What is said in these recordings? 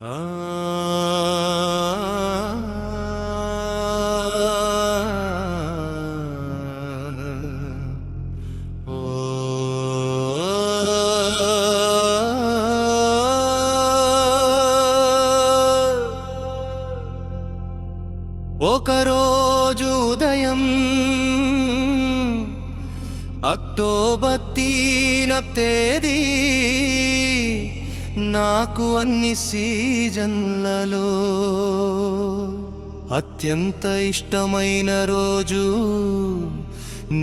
ఓ ఒకరోజు ఉదయం అక్టోబర్ 3వ తేదీ నాకు అన్ని సీజన్లలో అత్యంత ఇష్టమైన రోజు.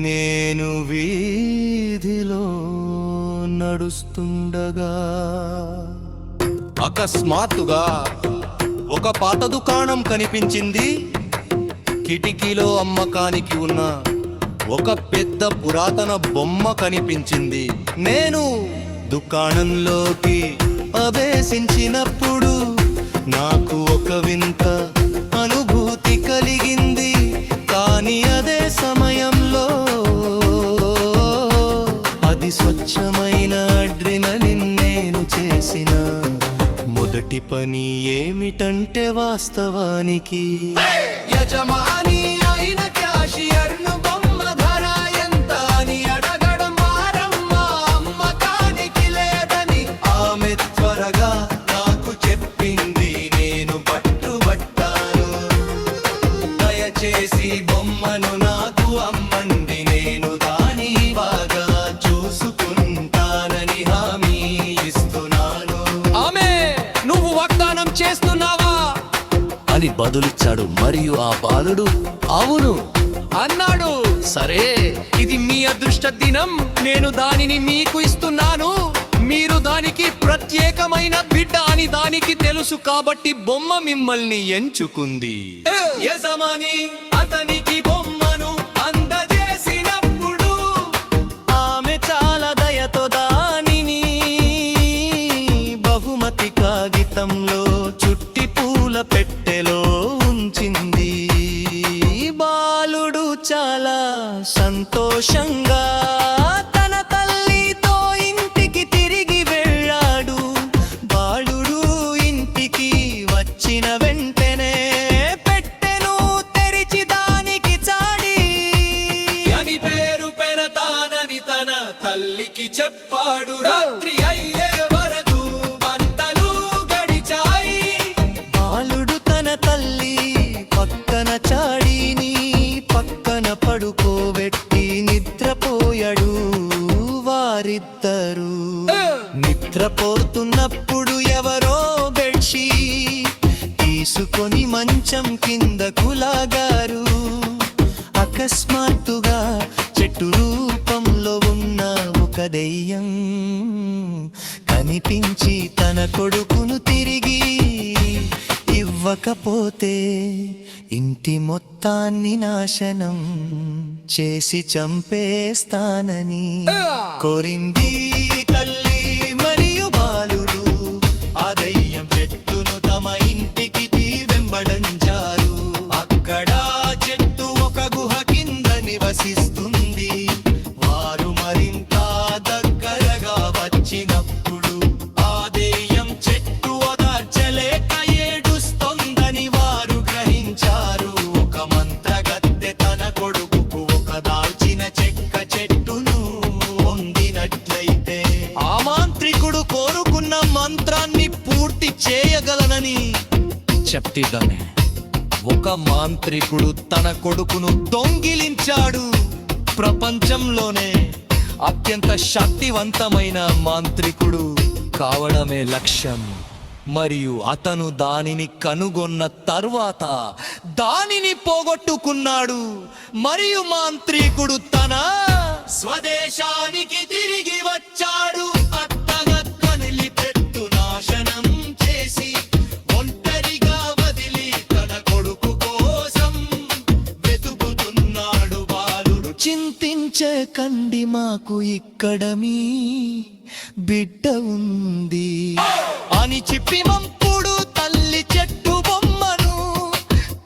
నేను వీధిలో నడుస్తుండగా అకస్మాత్తుగా ఒక పాత దుకాణం కనిపించింది. కిటికీలో అమ్మకానికి ఉన్న ఒక పెద్ద పురాతన బొమ్మ కనిపించింది. నేను దుకాణంలోకి ప్రవేశించినప్పుడు నాకు ఒక వింత అనుభూతి కలిగింది. కానీ అదే సమయంలో అది స్వచ్ఛమైన అడ్రినలిన్. నేను చేసిన మొదటి పని ఏమిటంటే వాస్తవానికి యజమాని అయిన క్యాషియర్ను బొమ్మ ధర ఎంత అని అడగడం. అమ్మకానికి లేదని ఆమె త్వరగా నాకు చెప్పింది. నేను పట్టుబట్టాను. దయచేసి బొమ్మను నాకు అమ్మండి, నేను దాని బాగా చూసుకుంటానని హామీ ఇస్తున్నాను. ఆమె నువ్వు వాగ్దానం చేస్తున్నావా అని బదులిచ్చాడు. మరియు ఆ బాలుడు అవును అన్నాడు. సరే, ఇది మీ అదృష్ట దినం. నేను దానిని మీకు ఇస్తున్నాను. మీరు దానికి ప్రత్యేకమైన బిడ్డ అని దానికి తెలుసు కాబట్టి బొమ్మ మిమ్మల్ని ఎంచుకుంది. యజమాని అతనికి బొమ్మను అందజేసినప్పుడు ఆమె చాలా దయతో దానిని బహుమతి కాగితంలో చుట్టి పూల పెట్టెలో ఉంచింది. బాలుడు చాలా సంతోషంగా తన తల్లితో ఇంటికి తిరిగి వెళ్ళాడు. బాలుడు ఇంటికి వచ్చిన వెంటనే పెట్టెను తెరిచి దానికి చాడి అని పేరు పెడతానని తన తల్లికి చెప్పాడు. రాత్రి అయ్యే వరకు గంటలు గడిచాయి. బాలుడు తన తల్లి పక్కన చాడీని పక్కన పడుకోబెట్టి నిద్రపోయాడు. వారిద్దరూ నిద్రపోతున్నప్పుడు ఎవరో బెడ్షీట్ తీసుకొని మంచం కిందకు లాగారు. అకస్మాత్తుగా చెట్టు రూపంలో ఉన్న ఒక దెయ్యం కనిపించి తన కొడుకును తిరిగి ఇవ్వకపోతే ఇంటి మొత్తాన్ని నాశనం చేసి చంపేస్తానని కోరింది తల్లి. మరియు బాలుడు ఆ దయ్యం చెట్టును తమ ఇంటికి వెంబడించారు. అక్కడ చెట్టు ఒక గుహ కింద నివసిస్తుంది. వారు మరింత దగ్గరగా వచ్చినప్పుడు ఆ దెయ్యం చెట్టు ఓదార్చలేక ఏడుస్తోందని వారు గ్రహించారు. ఒక మంత్రగత్తె తన కొడుకుకు ఒక దాల్చిన చెక్క చెట్టును పొందినట్లయితే ఆ మాంత్రికుడు కోరుకున్న మంత్రాన్ని పూర్తి చేయగలనని చెప్తానే. ఒక మాంత్రికుడు తన కొడుకును దొంగిలించాడు. ప్రపంచంలోనే అత్యంత శక్తివంతమైన మాంత్రికుడు కావడమే లక్ష్యం. మరియు అతను దానిని కనుగొన్న తర్వాత దానిని పోగొట్టుకున్నాడు. మరియు మాంత్రికుడు తన స్వదేశానికి తిరిగి వచ్చాడు. అత్తగక్కనిలి పెట్టు నాశనం చేసి ఒంటరిగా వదిలి తన కొడుకు కోసం వెతుకుతున్నాడు. బాలుడు చింతించకండి, మాకు ఇక్కడ మీ బిడ్డ ఉంది అని చెప్పి మంపుడు తల్లి చెట్టు బొమ్మను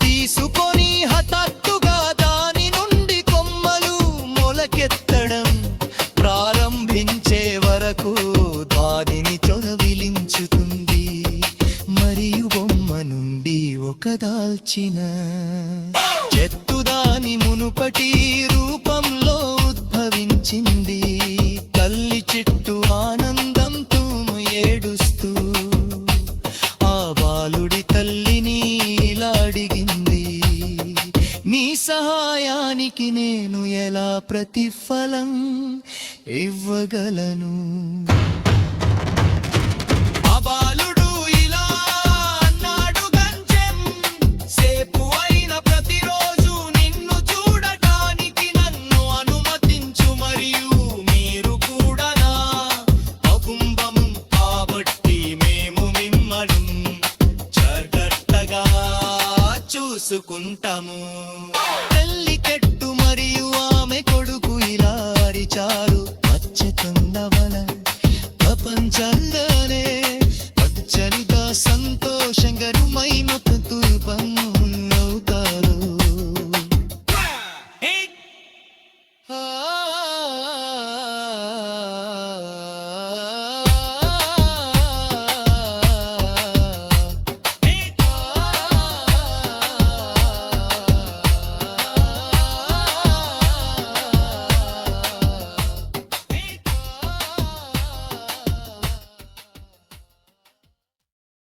తీసుకొని హఠాత్తుగా దాని నుండి కొమ్మలు మొలకెత్తడం ప్రారంభించే వరకు దానిని చొరవిలించుతుంది. మరి రూపుకదాల్చిన చెట్టు దాని మునుపటి రూపంలో ఉద్భవించింది. తల్లి చెట్టు ఆనందంతో ఏడుస్తూ ఆ బాలుడి తల్లిని ఇలా అడిగింది, నీ సహాయానికి నేను ఎలా ప్రతిఫలం ఇవ్వగలను? ఆ బాలుడు ఇలా అన్నాడు, గంచెం సేపు అయిన ప్రతిరోజు నిన్ను చూడటానికి నన్ను అనుమతించు, మరియు మీరు కూడా నా కుటుంబం కాబట్టి మేము మిమ్మల్ని జాగ్రత్తగా చూసుకుంటాము. తల్లి చెట్టు మరియు ఆమె కొడుకు ఇలా అరిచారు, పచ్చతుందవల ప్రపంచంలోనే పచ్చనిగా సంతోషంగా